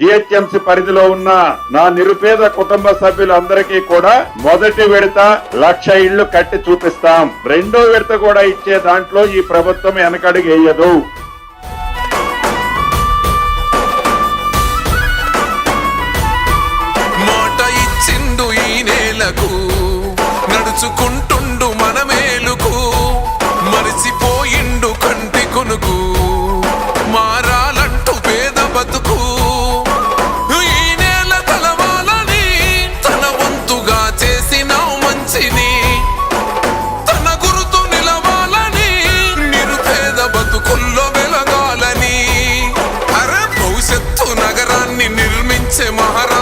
GHMC పరిధిలో ఉన్న నా నిరుపేద కుటుంబ సభ్యులందరికీ కూడా మొదటి విడత 1,00,000 ఇళ్లు కట్టి చూపిస్తాం. రెండో విడత కూడా ఇచ్చే దాంట్లో ఈ ప్రభుత్వం వెనకడుగేయదు. మాట ఇచ్చిండు ఈ నేలకు, నడుచుకుంటుండు మన మేలుకు, మరిసిపోయిండు కంటి కొనుకు, మారాలంటూ పేద బతుకు. ఈ నేల తలవాలని తన వంతుగా చేసిన మంచిని, తన గురుతు నిలవాలని, నిరుపేద బతుకుల్లో వెలగాలని, అరే భవిష్యత్తు నగరాన్ని నిర్మించే మహారాజు